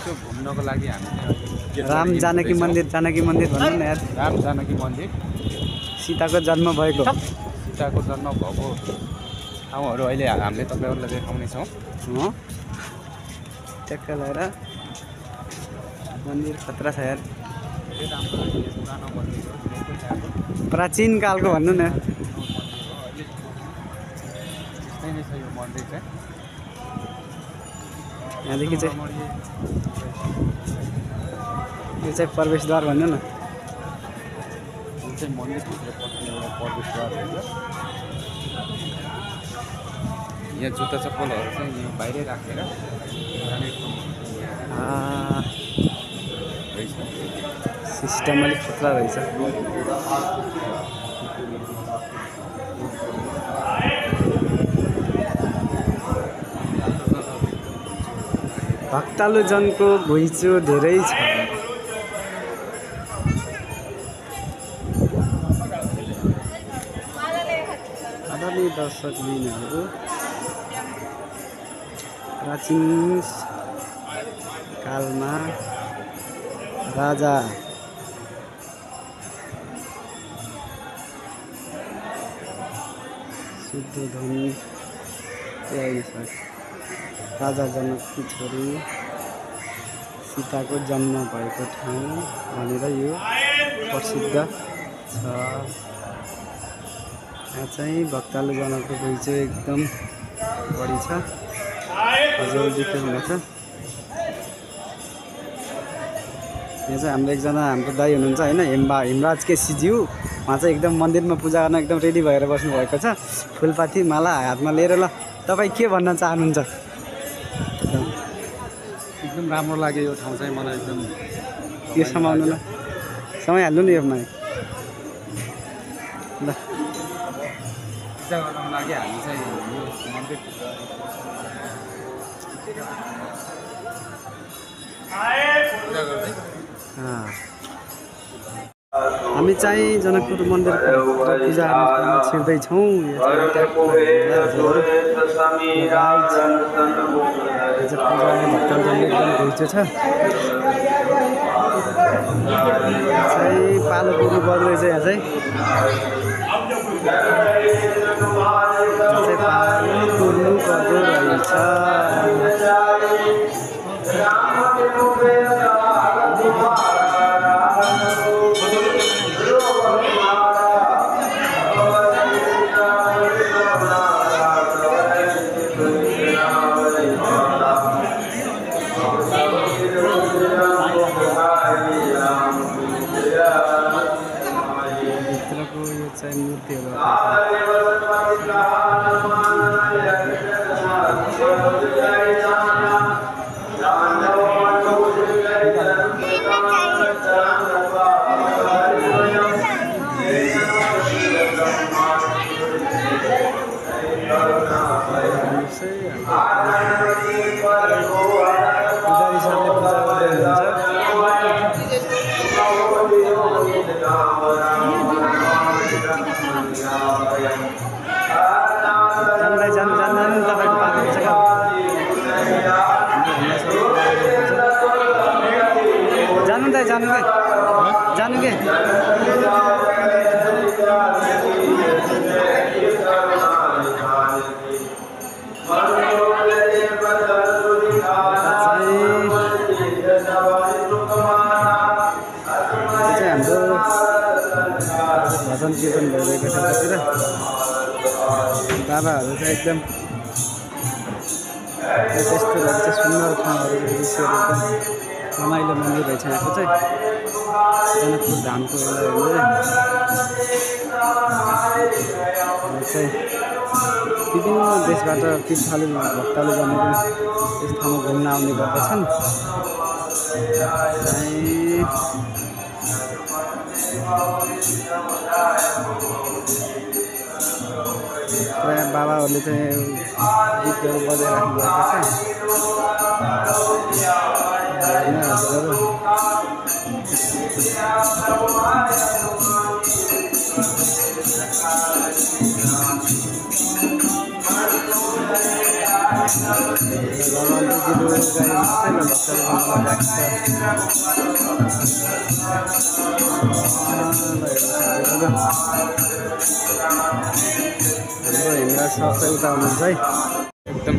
यसो घुम्नको लागि हामी राम जानकी मन्दिर भन्नु न यार। राम जानकी मन्दिर सीताको जन्म भएको सीताको जन्म भएको ठाउँहरू अहिले हामीले तपाईँहरूलाई देखाउनेछौँ। ट्याक्क लगाएर मन्दिर खतरा छ यार। पुरानो मन्दिर हो, प्राचीन कालको भन्नु न। त्यस्तै नै छ यो मन्दिर चाहिँ। यहाँदेखि चाहिँ यो चाहिँ प्रवेशद्वार भन्नु न। जुन चाहिँ मन्दिरभित्र पस्ने एउटा प्रवेशद्वार हुन्छ। यहाँ जुत्ता चप्पलहरू चाहिँ यहाँ बाहिरै राखेर सिस्टम अलिक खतरा रहेछ। भक्तालुजनको घुइँचो धेरै छ। आदरणीय दर्शकबिनहरू, प्राचीन कालमा राजा शुद्धोधन राजा जनककी छोरी सीताको जन्म भएको ठाउँ भनेर यो प्रसिद्ध छ। यहाँ चाहिँ भक्तालुजनको घुइँचो एकदम बढी छ। हजुर देख्नुहुनेछ। यहाँ चाहिँ हाम्रो एकजना हाम्रो दाइ हुनुहुन्छ होइन, हेमराज केसीज्यू। उहाँ चाहिँ एकदम मन्दिरमा पूजा गर्न एकदम रेडी भएर बस्नु भएको छ। फुलपाती माला हातमा लिएर। ल तपाईँ के भन्न चाहनुहुन्छ? एकदम राम्रो लाग्यो यो ठाउँ चाहिँ मलाई एकदम। यो समाउनु ल, समाइहाल्नु नि यसमा। ल पूजा गर्नको लागि हामी चाहिँ यो मन्दिर पूजा गर्दै हामी चाहिँ जनकपुर मन्दिरको पूजा छिर्दैछौँ। भक्तजनले एकदम घुइँचो छ। चाहिँ पालो पुग्नु पर्दैछ। यहाँ चाहिँ पालो पुग्नु पर्दो रहेछ। भित्रको यो चाहिँ मूर्तिहरू पुजारी सरले पूजा गर्दै जानु तपाईँको पाएको जग्गा जानु के हाम्रो भजन कीर्तन भइरहेको छ त्यतिर। बाबाहरू चाहिँ एकदम त्यस्तो रहेछ। सुन्दर ठाउँहरू दृश्यहरू एकदम रमाइलो मन्दिर रहेछ यहाँको चाहिँ। जनकपुर धामको एउटा चाहिँ विभिन्न देशबाट तीर्थालु भक्तजनहरू यस ठाउँमा घुम्न आउने गर्दछन्। प्रायः बाबाहरूले चाहिँ गीतहरू बजाइराख्नु भएको छ। हिमराज सर चाहिँ उता हुनुहुन्छ है एकदम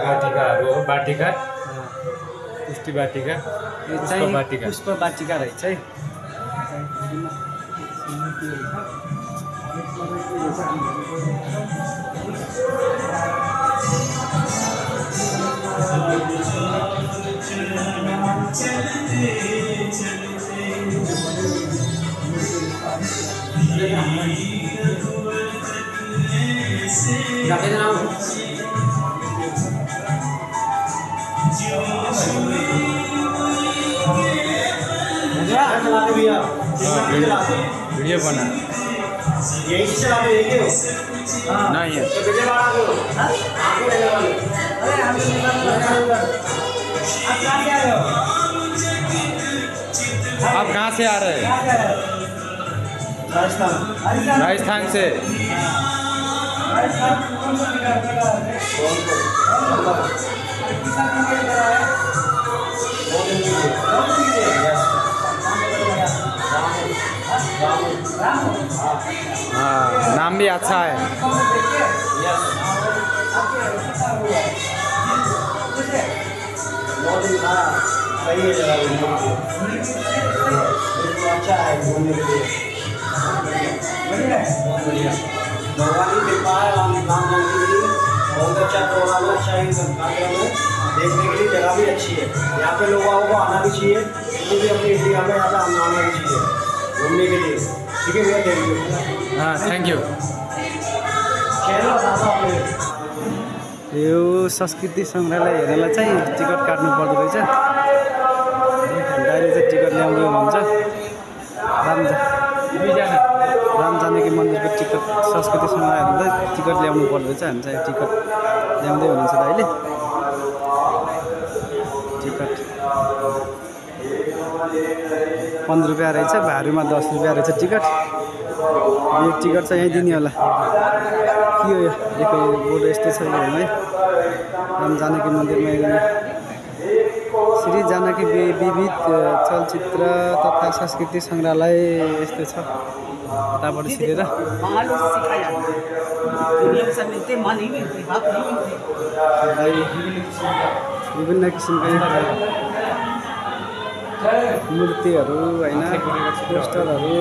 बाटिकाहरू हो बाटिका पुष्टि बाटिका यो चाहिँ पुष्प बाटिका रहेछ है वीडियो बना यही से चला रहे हो नहीं है तो विजय बाड़ा को आप कहाँ से आ रहे हैं राजस्थान से हाँ नाम भी अच्छा है सही है जगह अच्छा है घूमने के लिए बहुत बढ़िया भगवान की कृपा है राम जानकी जी बहुत अच्छा प्रोग्राम है अच्छा ही कार्यक्रम है देखने के लिए जगह भी अच्छी है यहाँ पे लोगों को आना भी चाहिए उनको भी अपनी इंडिया में यहाँ पे आना भी चाहिए घूमने के लिए ठीक है भैया थैंक यू हाँ थैंक यू चलो यो संस्कृति सङ्ग्रहालय हेर्नलाई चाहिँ टिकट काट्नु पर्दो रहेछ दाइले चाहिँ टिकट ल्याउँदै हुनुहुन्छ राम जानकी मन्दिरको टिकट संस्कृति सङ्ग्रहालय हेर्नलाई टिकट ल्याउनु पर्दो रहेछ हामी चाहिँ टिकट ल्याउँदै हुनुहुन्छ दाइले टिकट 15 रुपियाँ रहेछ भारूमा 10 रुपियाँ रहेछ टिकट यो टिकट चाहिँ यहीँ दिने होला के हो यो देखो बोर्ड यस्तै छ यो है राम जानकी मन्दिरमा श्री जानकी विविध चलचित्र तथा संस्कृति सङ्ग्रहालय यस्तो छ यताबाट सिधेर विभिन्न किसिमका मूर्तिहरू होइन पोस्टरहरू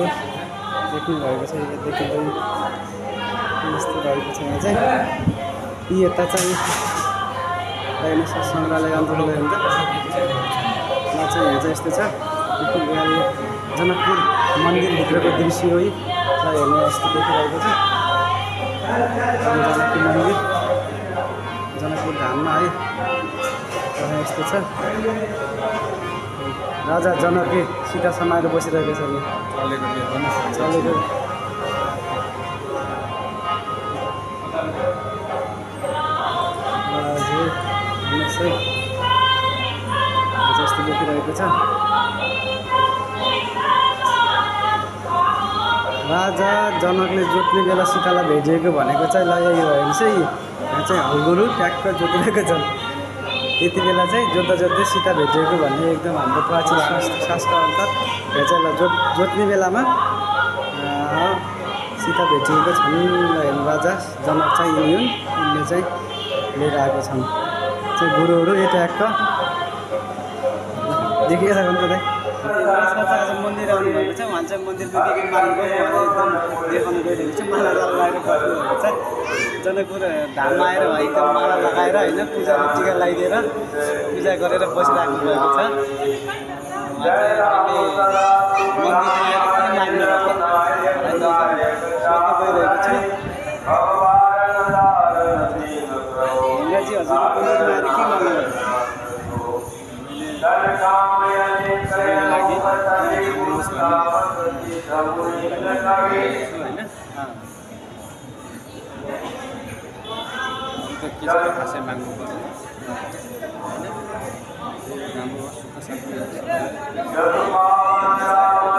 देख्नु भएको छ देखिँदै यस्तो रहेको छ यहाँ चाहिँ यता चाहिँ डाइनोसर सङ्ग्रहालय अन्तर्गत हुन्छ यहाँ चाहिँ यस्तो छ जनकपुर मन्दिरभित्रको दृश्य हो हेर्नु यस्तो देखिरहेको छ जनकपुर मन्दिर जनकपुर धाममा है यस्तो छ राजा जनकले सीता समाएर बसिरहेको छ यहाँ चलेको जस्तो देखिरहेको छ राजा जनकले जोत्ने बेला सीतालाई भेटिएको भनेको चाहिँ ल यो हेर्नु चाहिँ यहाँ चाहिँ हलगुरु ट्याक्क जोतिरहेको छ यति बेला चाहिँ जोत्दा जोत्दै सीता भेटिएको भन्ने एकदम हाम्रो प्राचीन शास्त्र अनुसार यहाँ चाहिँ ल जोत्ने बेलामा सीता भेटिएको छन् हेर्नु राजा जनक चाहिँ यिनले चाहिँ लिएर आएको छन् चाहिँ गुरुहरू यो ट्याक्क देखिरहेको नि त आज मन्दिर आउनुभएको छ उहाँ चाहिँ मन्दिरको के मालिक हो उहाँलाई एकदम देखाउनु गइरहेको छ माला लगाएर बस्नुभएको छ जनकपुर धाममा आएर उहाँ एकदम माला लगाएर होइन पूजाको टिका लगाइदिएर पूजा गरेर बसिराख्नु भएको छ मन्दिरमा आएर के माग्नु सोध्नु गइरहेको छ हजुर मन्दिरमा आएर के माग्नु खासै माग्नु पर्छ राम्रो सुख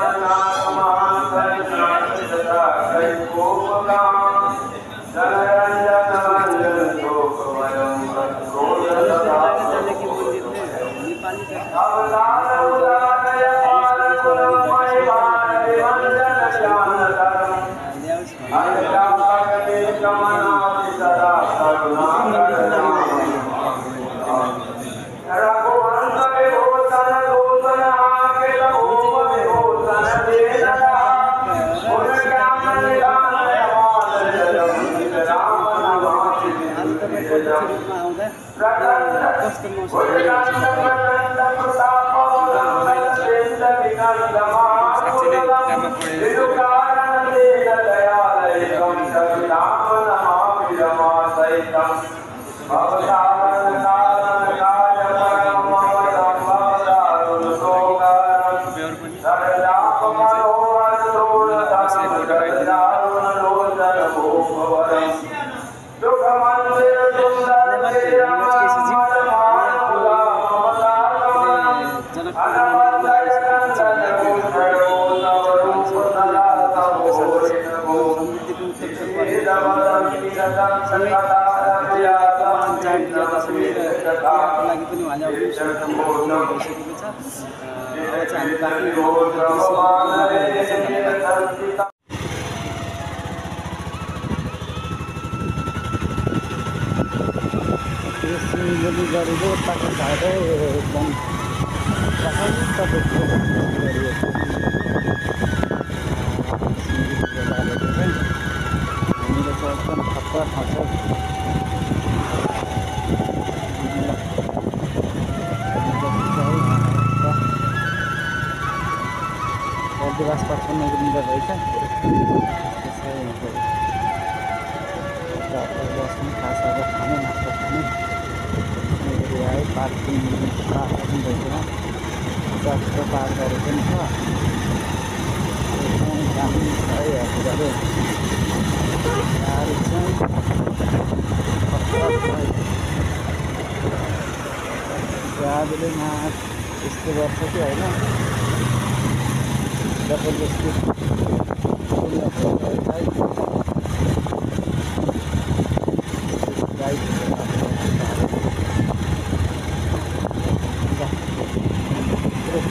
शान्ति लागि पनि उहाँले अघि शुभकामना गरिसकेको छ अब चाहिँ हामी बाँकी गरेको पाएको खाएर एकदम हामीले चाहिँ एकदम खतरा ठाउँ दिवस पर नगरिँदो रहेछ बस्नु खासाहरू खाने नास्ता खाने आयो पार्किङ भइदिन जस्तो पार्कहरू पनि छ दामी छ है हजुरहरू गाडी चाहिँ गाडीले यस्तो गर्छ कि होइन जबरजस्ती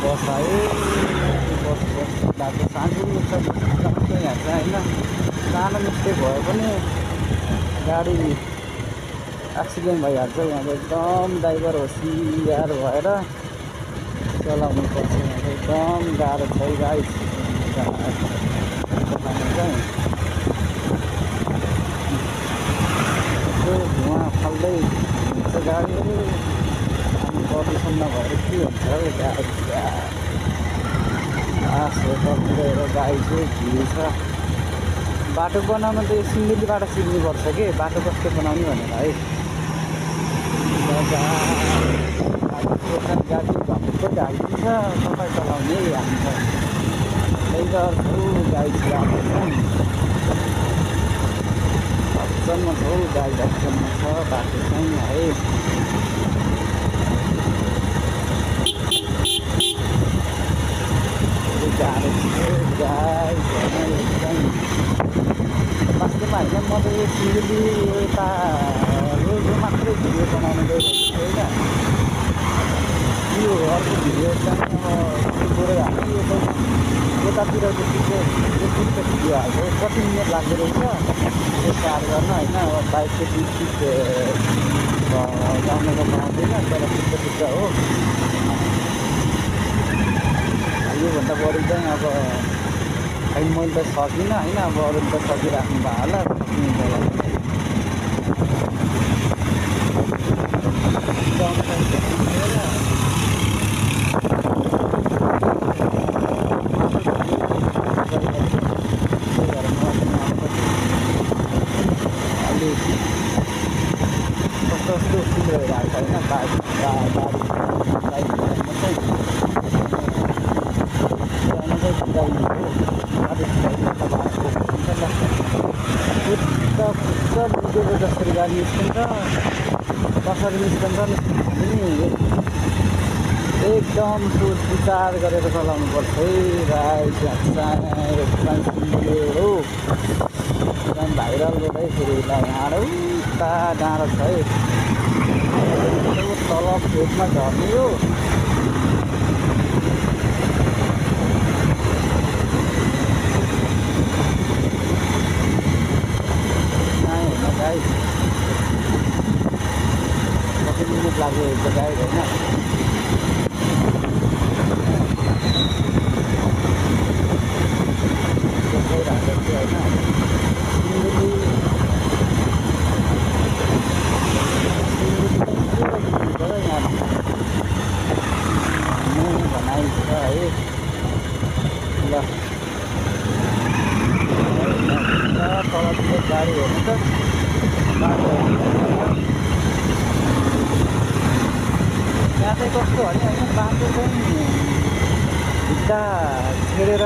बस आयो बस बाटो सानो छ यहाँ चाहिँ होइन सानो मिस्टेक भयो भने गाडी एक्सिडेन्ट भइहाल्छ यहाँ एकदम ड्राइभर होसियार भएर चलाउनु पर्छ यहाँ एकदम गाह्रो छ गाडी चाहिँ धुवा फाल्दै हिँड्छ गाडीहरू अनि प्रदूषण नभएर के हुन्छ गाडी गएर गाडी चाहिँ भिड छ बाटो बनाउन त यो सिन्धुलीबाट सिक्नुपर्छ कि बाटो कस्तो बनाउने भनेर है गाडी घमको ढालिदिन्छ सफाइ चलाउने हामी गर्छौँ गाडी अचम्म छौ गाडी अचम्म छ बाटो चाहिँ है वास्तवमा होइन म त यो सिलगढी यता यो मात्रै भिडियो बनाउनु गइरहेको छु होइन यो अर्को भिडियो चाहिँ अब गएर हामी यतातिरको चाहिँ भिडियो हाल्छ कति मिनट लाग्दो रहेछ त्यो पार गर्न होइन अब बाइकको सिट जानुको पाउँदैन तर ठिक्क हो योभन्दा बढी चाहिँ अब खै मैले त सकिनँ होइन, अब अरूले त सकिराख्नु भयो होला। कस्तो कस्तो फुल भइरहेको छ होइन, निस्केको जसरी गाडी निस्किन्छ कसरी निस्किन्छ एकदम सोच विचार गरेर चलाउनु पर्छ है। राइट हो भाइरल रोड है, फेरि यहाँ उता डाँडो छ है, तल फेदमा झर्ने हो। कति मिनट लाग्यो एक गाइड होइन, गाडी हेर्नु त यहाँ चाहिँ कस्तो भने होइन, बाटो चाहिँ भित्ता छेडेर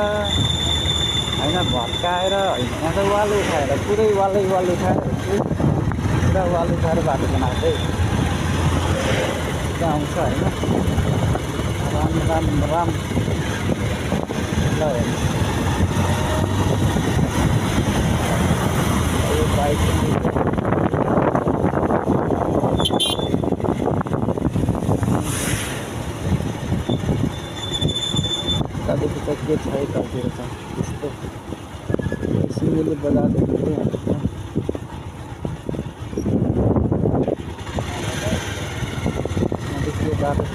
होइन भत्काएर होइन, यहाँ चाहिँ वाल उठाएर पुरै वाल उठाएर पुरा वाल उठाएर बाटो बनाएको चाहिँ त्यहाँ आउँछ होइन। राम ल बाइक त्यहाँदेखि त के छ यतातिर त त्यस्तो सिङ्गली बजारदेखि चाहिँ त्यो बाटो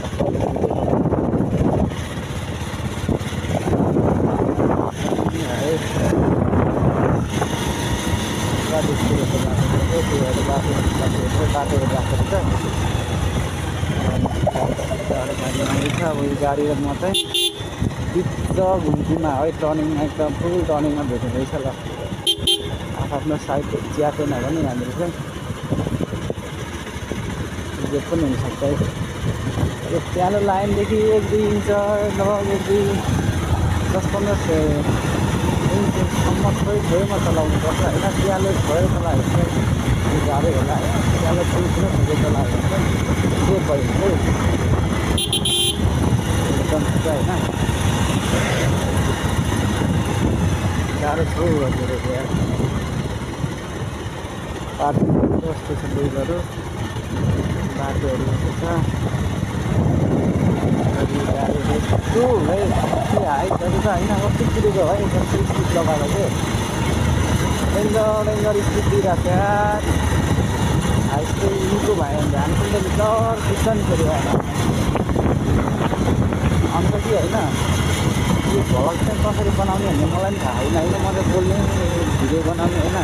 बाटोहरू राखेको छ। अब यो गाडी र म चाहिँ बिच घुम्तीमा है, टर्निङमा एकदम फुल टर्निङमा भेट्नु रहेछ। ल आफ्नो साइड च्यापेन भने यहाँनिर चाहिँ जे पनि हुनसक्छ है। यो प्यालो लाइनदेखि 1-2 इन्च लगभग 10-15 इन्चसम्म छोएमा चलाउनु पर्छ होइन। प्यालो छोएर चलायो भने चाहिँ गाह्रै होला होइन। प्यालो ठुल्ठुलो छोएर चलायो भने चाहिँ के भयो चाहिँ एकदम हुन्छ होइन, गाह्रो छु हजुर। पार्किङहरू कस्तो छ दुईहरू, बाटोहरू कस्तो छ, गाडीहरू ठुल है, हाइटहरू त होइन कति कुरेको है, कस्तो स्पिड लगाएर चाहिँ डेन्जर स्पिड दिइरहेको छ यार। हाइटको निको भयो भने ध्यान पनि त डर खिच्छ नि फेरि अन्त कि होइन। यो भ्लग चाहिँ कसरी बनाउने भन्ने मलाई पनि थाहा होइन होइन, म चाहिँ बोल्ने भिडियो बनाउने होइन,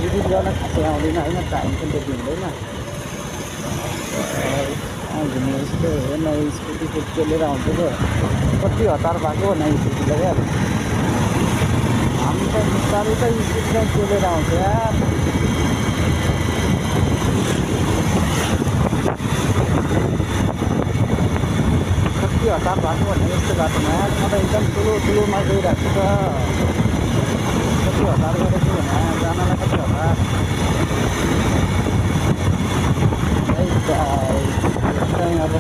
एडिट गर्न खासै आउँदैन होइन, टाइम पनि त्यति हुँदैन। घुम्ने यस्तो हेर्न स्कुटी चलेर आउँछ क्या, कति हतार भएको न स्कुटीलाई यार। हामी त बिस्तारै त स्कुटीलाई चलेर आउँछ यार। कति हतार भएको भने यस्तो बाटोमा यार, म त एकदम ठुलोमा गइरहेको छु त। कति हतार गरेको भने जानलाई कति हतार चाहिँ अब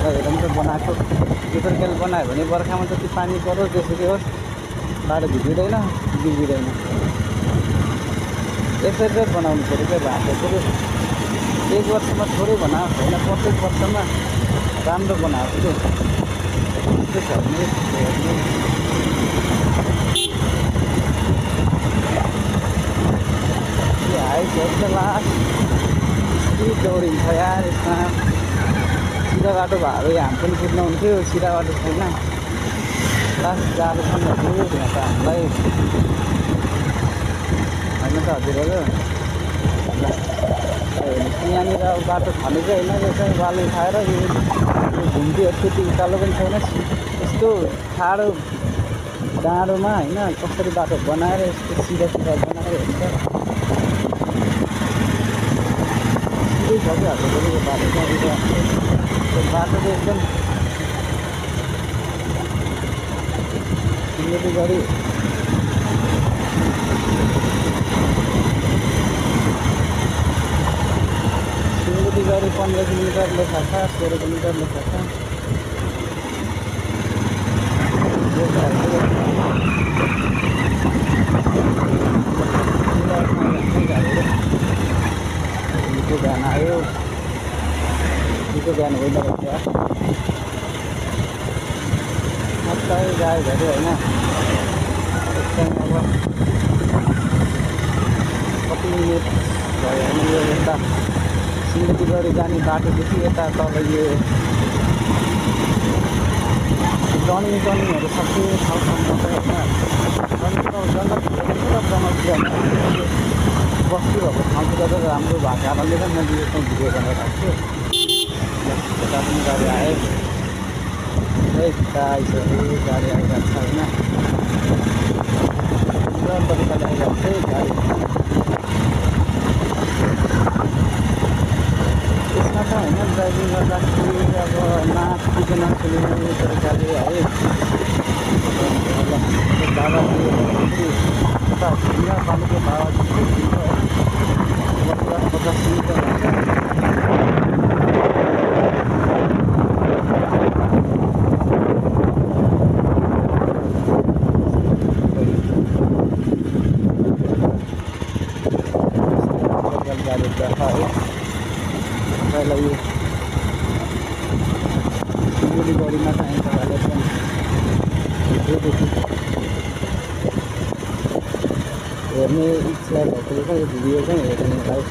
हेरौँ त बनाएको पेट्रोल बनायो भने बर्खामा जति पानी परोस् जेसुकै होस् बाटो भिजिँदैन बिग्रिँदैन। यसरी बनाउनु पऱ्यो क्या बाटो। फेरि 1 वर्षमा थोरै बनाएको छैन, प्रत्येक वर्षमा राम्रो बनाएको थियो। त्यस्तो छ भने बाटो भएर हामी पनि कुद्नु हुन्थ्यो सिधा बाटो छैन लास्ट जाडोसम्म पुग्यो त्यहाँ त हामीलाई होइन त हजुरहरू यहाँनिर अब बाटो खनेको होइन यो चाहिँ बालु उठाएर यो घुम्तीहरू त्यति उकालो पनि छैन यस्तो ठाडो डाँडोमा होइन कसरी बाटो बनाएर यस्तो सिधा सिधा बनाएर हुन्छ सिधै छ कि हजुरको बाटो चाहिँ त्यो बाटो चाहिँ एकदम सिलगढी गरी सिलगढी गरी 15 किलोमिटर लेखाएको छ 16 किलोमिटर लेखाएको छ निको बिहान आयो निको बिहान भइरहेको छ मजाले गाईहरू होइन एकदम अब कति मिनट भयो भने यो यता सिलगढी गरी जाने बाटोदेखि यता तल यो टर्निङहरू सबै ठाउँसम्म चाहिँ होइन बस्ती भएको ठाउँतिर चाहिँ राम्रो भएको कारणले चाहिँ मैले यो चाहिँ भिडियो बनाइरहेको छु यता पनि गाडी आयो यता आइसक्यो गाडी आइरहेको छ होइन तरिकाले आइरहेको छ गाडी यसमा त होइन ड्राइभिङ गर्दाखेरि अब नाच्दिको नसुने तरिकाले है बाबा पानीको बाबा 50 किलोमिटर गाडी देखा है पहिला यो सिलगढी गढीमा चाहिँ तपाईँले चाहिँ हेर्ने इच्छा भएकोले चाहिँ यो भिडियो चाहिँ हेर्नुलाई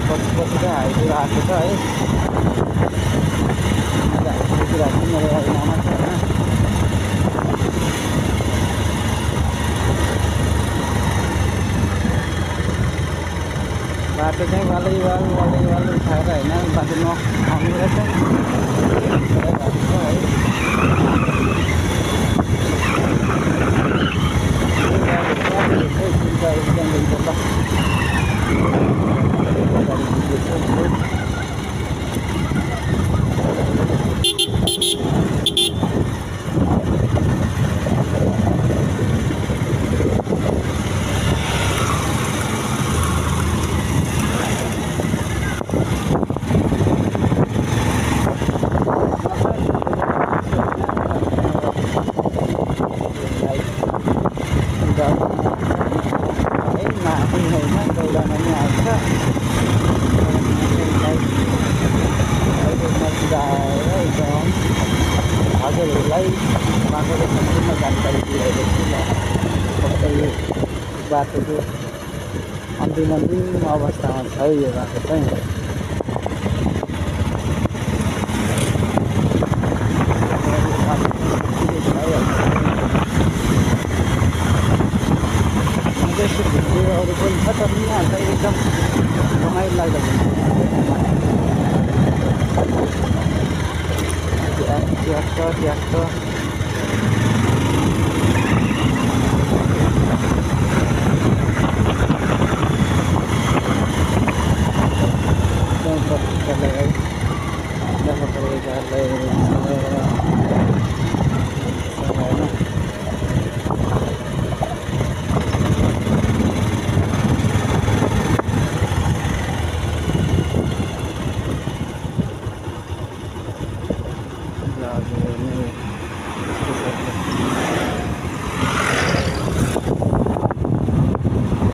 पछि पछि चाहिँ हाइटहरू आएको छ है देखिरहेको छु मेरो नाममा छ होइन बाटो चाहिँ वालै वाल उठाएर होइन बाटो नआउनु रहेछ है हजुरहरूलाई बाटोको सम्पूर्ण जानकारी दिइरहेको छु म सबै बाटोको अन्तिम अवस्थामा छ यो बाटो चाहिँ भिडियोहरू पनि छ तर यहाँ चाहिँ एकदम रमाइलो लाग्दो ट्र्याक्टर